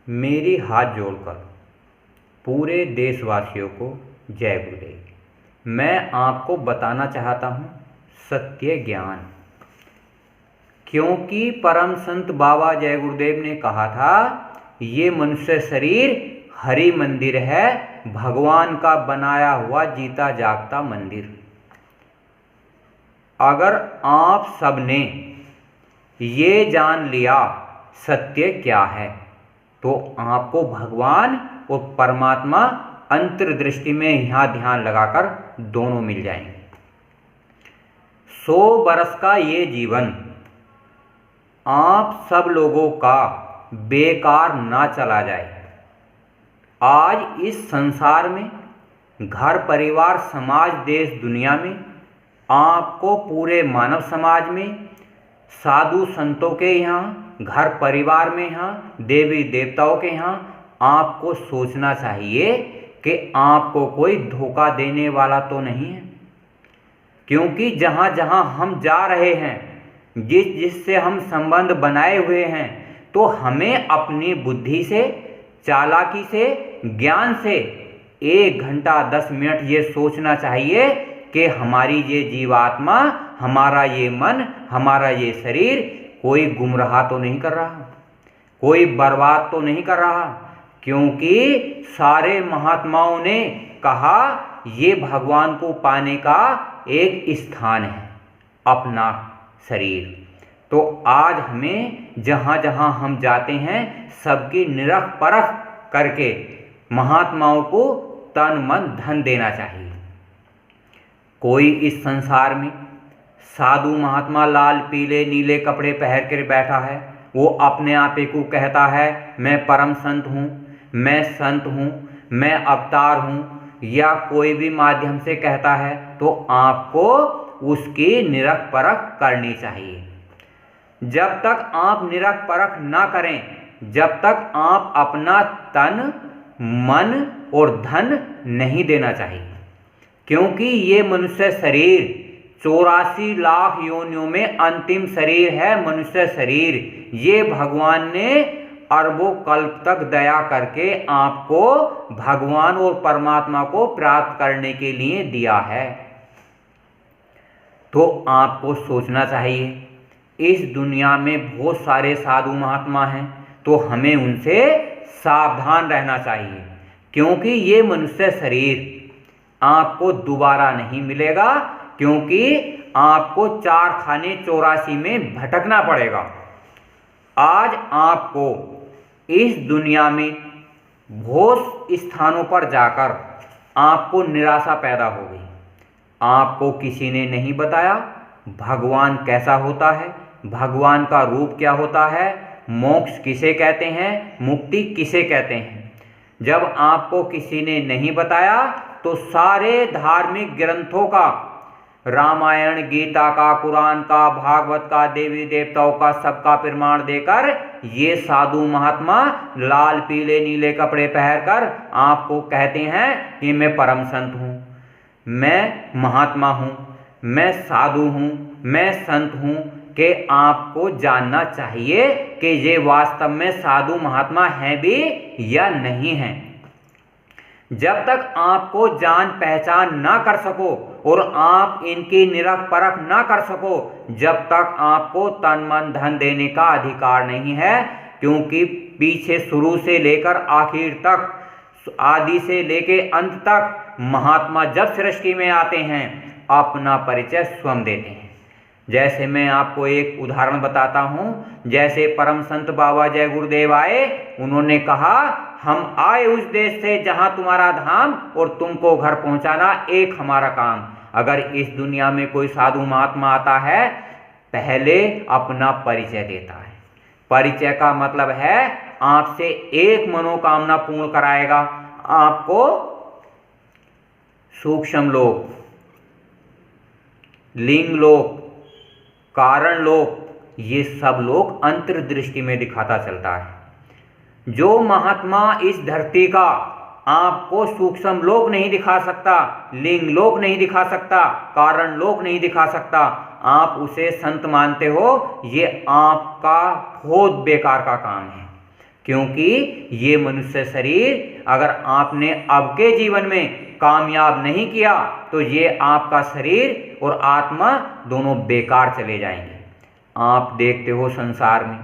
मेरी हाथ जोड़कर पूरे देशवासियों को जय गुरुदेव। मैं आपको बताना चाहता हूँ सत्य ज्ञान, क्योंकि परम संत बाबा जय गुरुदेव ने कहा था ये मनुष्य शरीर हरि मंदिर है, भगवान का बनाया हुआ जीता जागता मंदिर। अगर आप सबने ये जान लिया सत्य क्या है तो आपको भगवान और परमात्मा अंतर्दृष्टि में यहाँ ध्यान लगाकर दोनों मिल जाएंगे। 100 बरस का ये जीवन आप सब लोगों का बेकार ना चला जाए। आज इस संसार में, घर परिवार समाज देश दुनिया में, आपको पूरे मानव समाज में, साधु संतों के यहाँ, घर परिवार में, यहाँ देवी देवताओं के यहाँ आपको सोचना चाहिए कि आपको कोई धोखा देने वाला तो नहीं है। क्योंकि जहाँ जहाँ हम जा रहे हैं, जिससे हम संबंध बनाए हुए हैं, तो हमें अपनी बुद्धि से, चालाकी से, ज्ञान से 1 घंटा 10 मिनट ये सोचना चाहिए कि हमारी ये जीवात्मा, हमारा ये मन, हमारा ये शरीर कोई गुमराह तो नहीं कर रहा, कोई बर्बाद तो नहीं कर रहा। क्योंकि सारे महात्माओं ने कहा ये भगवान को पाने का एक स्थान है, अपना शरीर। तो आज हमें जहाँ जहाँ हम जाते हैं सबकी निरख परख करके महात्माओं को तन मन धन देना चाहिए। कोई इस संसार में साधु महात्मा लाल पीले नीले कपड़े पहन कर बैठा है, वो अपने आप को कहता है मैं परम संत हूँ, मैं संत हूँ, मैं अवतार हूँ, या कोई भी माध्यम से कहता है, तो आपको उसकी निरख परख करनी चाहिए। जब तक आप निरख परख ना करें, जब तक आप अपना तन मन और धन नहीं देना चाहिए। क्योंकि ये मनुष्य शरीर 84 लाख योनियों में अंतिम शरीर है, मनुष्य शरीर। ये भगवान ने अरबों कल्प तक दया करके आपको भगवान और परमात्मा को प्राप्त करने के लिए दिया है। तो आपको सोचना चाहिए, इस दुनिया में बहुत सारे साधु महात्मा हैं, तो हमें उनसे सावधान रहना चाहिए। क्योंकि ये मनुष्य शरीर आपको दोबारा नहीं मिलेगा, क्योंकि आपको 4 खाने 84 में भटकना पड़ेगा। आज आपको इस दुनिया में बहुत स्थानों पर जाकर आपको निराशा पैदा हो गई। आपको किसी ने नहीं बताया भगवान कैसा होता है, भगवान का रूप क्या होता है, मोक्ष किसे कहते हैं, मुक्ति किसे कहते हैं। जब आपको किसी ने नहीं बताया तो सारे धार्मिक ग्रंथों का, रामायण, गीता का, कुरान का, भागवत का, देवी देवताओं का, सबका प्रमाण देकर ये साधु महात्मा लाल पीले नीले कपड़े पहनकर आपको कहते हैं कि मैं परम संत हूँ, मैं महात्मा हूँ, मैं साधु हूँ, मैं संत हूँ। कि आपको जानना चाहिए कि ये वास्तव में साधु महात्मा हैं भी या नहीं हैं। जब तक आपको जान पहचान ना कर सको और आप इनकी निरख परख ना कर सको, जब तक आपको तन मन धन देने का अधिकार नहीं है। क्योंकि पीछे शुरू से लेकर आखिर तक, आदि से लेके अंत तक महात्मा जब सृष्टि में आते हैं अपना परिचय स्वयं देते हैं। जैसे मैं आपको एक उदाहरण बताता हूँ, जैसे परम संत बाबा जय गुरुदेव आए, उन्होंने कहा हम आए उस देश से जहाँ तुम्हारा धाम और तुमको घर पहुँचाना एक हमारा काम। अगर इस दुनिया में कोई साधु महात्मा आता है, पहले अपना परिचय देता है। परिचय का मतलब है आपसे एक मनोकामना पूर्ण कराएगा। आपको सूक्ष्म लोक, लिंग लोक, कारण लोक, ये सब लोग अंतर्दृष्टि में दिखाता चलता है। जो महात्मा इस धरती का आपको सूक्ष्म लोक नहीं दिखा सकता, लिंग लोक नहीं दिखा सकता, कारण लोक नहीं दिखा सकता, आप उसे संत मानते हो, ये आपका बहुत बेकार का काम है। क्योंकि ये मनुष्य शरीर अगर आपने अब के जीवन में कामयाब नहीं किया तो ये आपका शरीर और आत्मा दोनों बेकार चले जाएंगे। आप देखते हो संसार में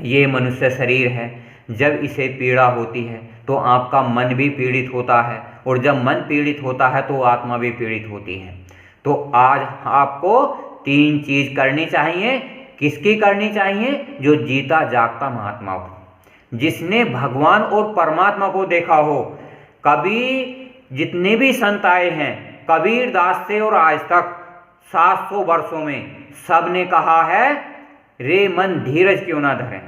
ये मनुष्य शरीर है, जब इसे पीड़ा होती है तो आपका मन भी पीड़ित होता है, और जब मन पीड़ित होता है तो आत्मा भी पीड़ित होती है। तो आज आपको 3 चीज़ करनी चाहिए। किसकी करनी चाहिए? जो जीता जागता महात्मा हो, जिसने भगवान और परमात्मा को देखा हो। कभी जितने भी संत आए हैं कबीर दास से और आज तक 700 वर्षों में सब ने कहा है, रे मन धीरज क्यों ना धरे।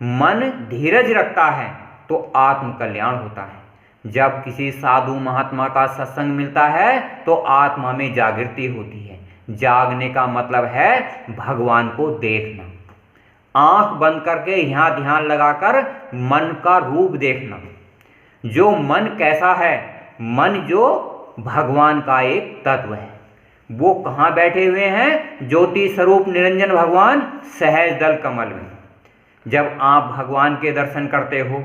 मन धीरज रखता है तो आत्म कल्याण होता है। जब किसी साधु महात्मा का सत्संग मिलता है तो आत्मा में जागृति होती है। जागने का मतलब है भगवान को देखना, आंख बंद करके यहाँ ध्यान लगाकर मन का रूप देखना। जो मन कैसा है? मन जो भगवान का एक तत्व है। वो कहाँ बैठे हुए हैं? ज्योति स्वरूप निरंजन भगवान सहज दल कमल में। जब आप भगवान के दर्शन करते हो,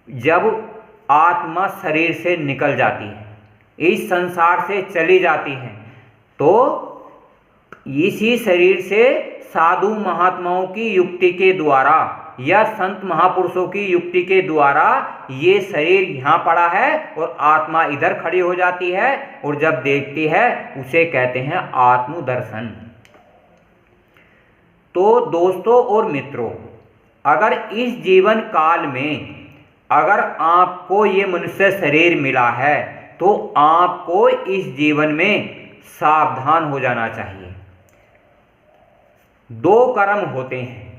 जब आत्मा शरीर से निकल जाती है, इस संसार से चली जाती है, तो इसी शरीर से साधु महात्माओं की युक्ति के द्वारा या संत महापुरुषों की युक्ति के द्वारा ये शरीर यहाँ पड़ा है और आत्मा इधर खड़ी हो जाती है, और जब देखती है उसे कहते हैं आत्मदर्शन। तो दोस्तों और मित्रों, अगर इस जीवन काल में अगर आपको ये मनुष्य शरीर मिला है तो आपको इस जीवन में सावधान हो जाना चाहिए। 2 कर्म होते हैं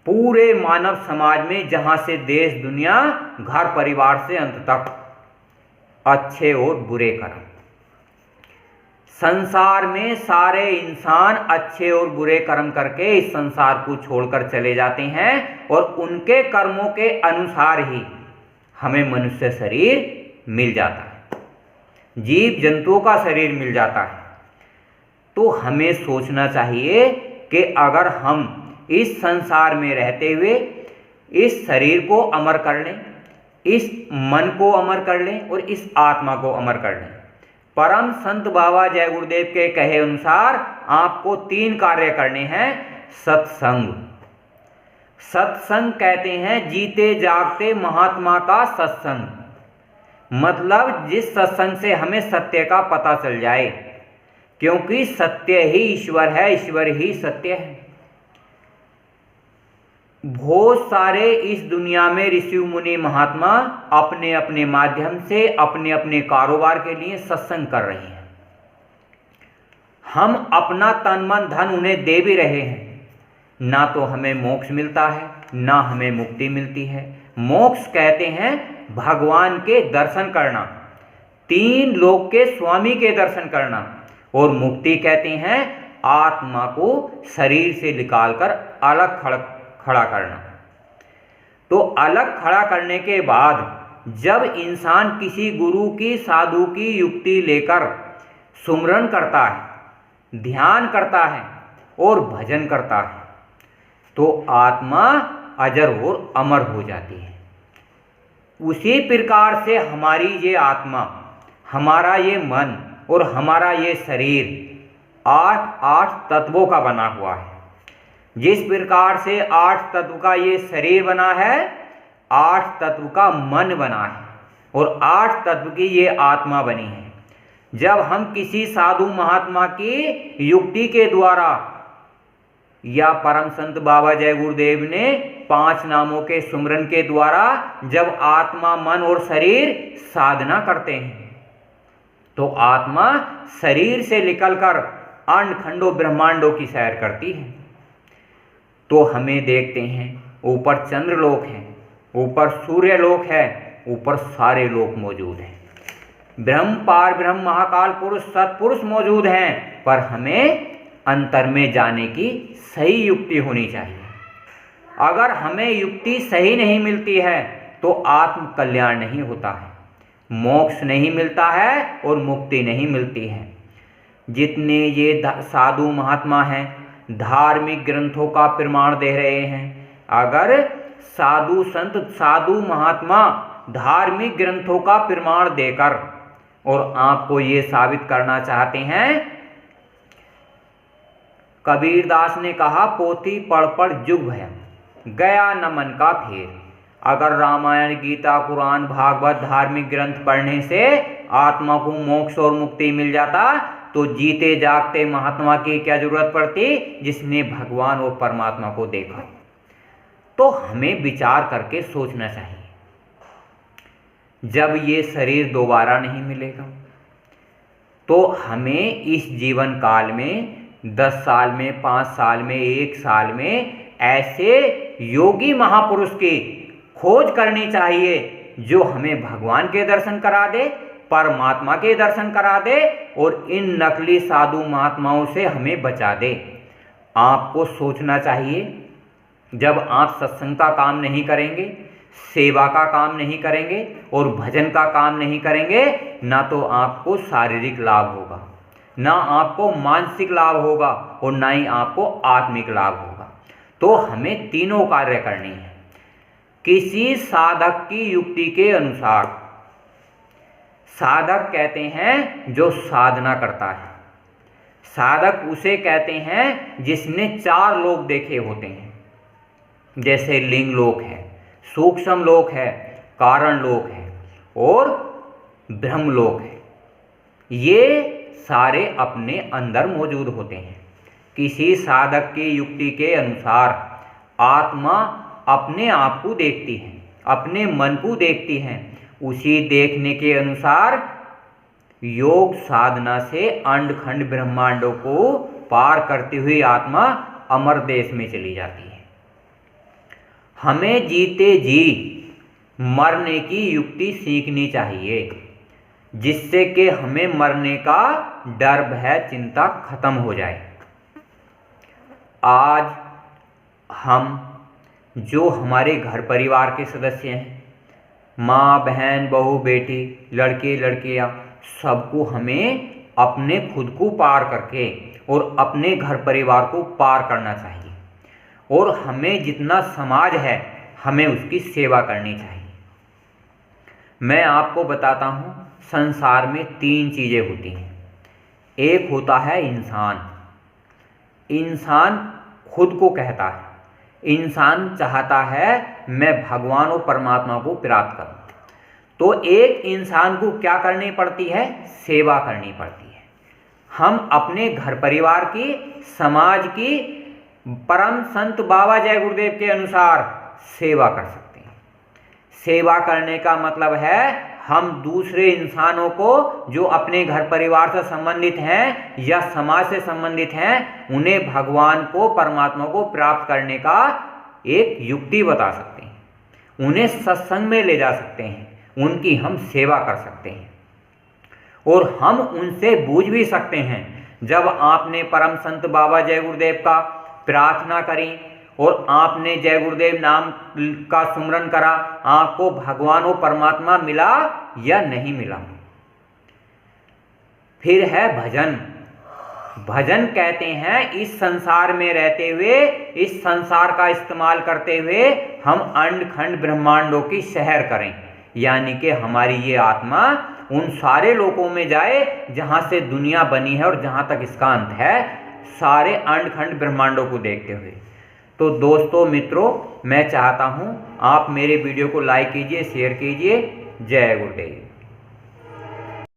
पूरे मानव समाज में, जहां से देश दुनिया घर परिवार से अंत तक, अच्छे और बुरे कर्म। संसार में सारे इंसान अच्छे और बुरे कर्म करके इस संसार को छोड़कर चले जाते हैं, और उनके कर्मों के अनुसार ही हमें मनुष्य शरीर मिल जाता है, जीव जंतुओं का शरीर मिल जाता है। तो हमें सोचना चाहिए कि अगर हम इस संसार में रहते हुए इस शरीर को अमर कर लें, इस मन को अमर कर लें और इस आत्मा को अमर कर लें। परम संत बाबा जय गुरुदेव के कहे अनुसार आपको 3 कार्य करने हैं। सत्संग। सत्संग कहते हैं जीते जागते महात्मा का सत्संग, मतलब जिस सत्संग से हमें सत्य का पता चल जाए, क्योंकि सत्य ही ईश्वर है, ईश्वर ही सत्य है। बहुत सारे इस दुनिया में ऋषि मुनि महात्मा अपने अपने माध्यम से अपने अपने कारोबार के लिए सत्संग कर रहे हैं। हम अपना तन मन धन उन्हें दे भी रहे हैं, ना तो हमें मोक्ष मिलता है ना हमें मुक्ति मिलती है। मोक्ष कहते हैं भगवान के दर्शन करना, 3 लोक के स्वामी के दर्शन करना, और मुक्ति कहते हैं आत्मा को शरीर से निकालकर अलग खड़ा करना। तो अलग खड़ा करने के बाद जब इंसान किसी गुरु की साधु की युक्ति लेकर सुमरन करता है, ध्यान करता है और भजन करता है, तो आत्मा अजर और अमर हो जाती है। उसी प्रकार से हमारी ये आत्मा, हमारा ये मन और हमारा ये शरीर 8 तत्वों का बना हुआ है। जिस प्रकार से 8 तत्व का ये शरीर बना है, 8 तत्व का मन बना है और 8 तत्व की ये आत्मा बनी है। जब हम किसी साधु महात्मा की युक्ति के द्वारा या परम संत बाबा जय गुरुदेव ने 5 नामों के सुमरन के द्वारा जब आत्मा मन और शरीर साधना करते हैं, तो आत्मा शरीर से निकलकर अंड खंडों ब्रह्मांडों की सैर करती है। तो हमें देखते हैं ऊपर चंद्रलोक है, ऊपर सूर्यलोक है, ऊपर सारे लोक मौजूद हैं। ब्रह्म पार ब्रह्म महाकाल पुरुष सत्पुरुष मौजूद हैं, पर हमें अंतर में जाने की सही युक्ति होनी चाहिए। अगर हमें युक्ति सही नहीं मिलती है तो आत्म कल्याण नहीं होता है, मोक्ष नहीं मिलता है और मुक्ति नहीं मिलती है। जितने ये साधु महात्मा हैं धार्मिक ग्रंथों का प्रमाण दे रहे हैं, अगर साधु संत, साधु महात्मा धार्मिक ग्रंथों का प्रमाण देकर, और आपको ये साबित करना चाहते हैं। कबीरदास ने कहा, पोथी पढ़ पढ़ जुग भया, गया न मन का फेर। अगर रामायण, गीता, कुरान, भागवत, धार्मिक ग्रंथ पढ़ने से आत्मा को मोक्ष और मुक्ति मिल जाता तो जीते जागते महात्मा की क्या जरूरत पड़ती, जिसने भगवान और परमात्मा को देखा। तो हमें विचार करके सोचना चाहिए, जब ये शरीर दोबारा नहीं मिलेगा तो हमें इस जीवन काल में 10 साल में, 5 साल में, 1 साल में ऐसे योगी महापुरुष की खोज करनी चाहिए जो हमें भगवान के दर्शन करा दे, परमात्मा के दर्शन करा दे और इन नकली साधु महात्माओं से हमें बचा दे। आपको सोचना चाहिए, जब आप सत्संग का काम नहीं करेंगे, सेवा का काम नहीं करेंगे और भजन का काम नहीं करेंगे, ना तो आपको शारीरिक लाभ होगा, ना आपको मानसिक लाभ होगा और ना ही आपको आत्मिक लाभ होगा। तो हमें तीनों कार्य करनी है। किसी साधक की युक्ति के अनुसार, साधक कहते हैं जो साधना करता है, साधक उसे कहते हैं जिसने 4 लोक देखे होते हैं, जैसे लिंग लोक है, सूक्ष्म लोक है, कारण लोक है और ब्रह्म लोक है। ये सारे अपने अंदर मौजूद होते हैं। किसी साधक की युक्ति के अनुसार आत्मा अपने आप को देखती है, अपने मन को देखती है। उसी देखने के अनुसार योग साधना से अंड खंड ब्रह्मांडों को पार करती हुई आत्मा अमर देश में चली जाती है। हमें जीते जी मरने की युक्ति सीखनी चाहिए, जिससे कि हमें मरने का डर, भय, चिंता खत्म हो जाए। आज हम जो हमारे घर परिवार के सदस्य हैं, माँ, बहन, बहू, बेटी, लड़के, लड़कियाँ, सबको हमें अपने खुद को पार करके और अपने घर परिवार को पार करना चाहिए। और हमें जितना समाज है हमें उसकी सेवा करनी चाहिए। मैं आपको बताता हूँ, संसार में 3 चीज़ें होती हैं। एक होता है इंसान। इंसान खुद को कहता है, इंसान चाहता है मैं भगवान और परमात्मा को प्राप्त करूं। तो एक इंसान को क्या करनी पड़ती है? सेवा करनी पड़ती है। हम अपने घर परिवार की, समाज की, परम संत बाबा जय गुरुदेव के अनुसार सेवा कर सकते हैं। सेवा करने का मतलब है हम दूसरे इंसानों को जो अपने घर परिवार से संबंधित हैं या समाज से संबंधित हैं, उन्हें भगवान को, परमात्मा को प्राप्त करने का एक युक्ति बता सकते हैं। उन्हें सत्संग में ले जा सकते हैं, उनकी हम सेवा कर सकते हैं और हम उनसे पूछ भी सकते हैं। जब आपने परम संत बाबा जय गुरुदेव का प्रार्थना करी और आपने जय गुरुदेव नाम का सुमरन करा, आपको भगवान और परमात्मा मिला या नहीं मिला? फिर है भजन। भजन कहते हैं इस संसार में रहते हुए, इस संसार का इस्तेमाल करते हुए हम अंड खंड ब्रह्मांडों की सैर करें, यानी कि हमारी ये आत्मा उन सारे लोकों में जाए जहां से दुनिया बनी है और जहां तक इसका अंत है, सारे अंड खंड ब्रह्मांडों को देखते हुए। तो दोस्तों, मित्रों, मैं चाहता हूं आप मेरे वीडियो को लाइक कीजिए, शेयर कीजिए। जय गुरुदेव।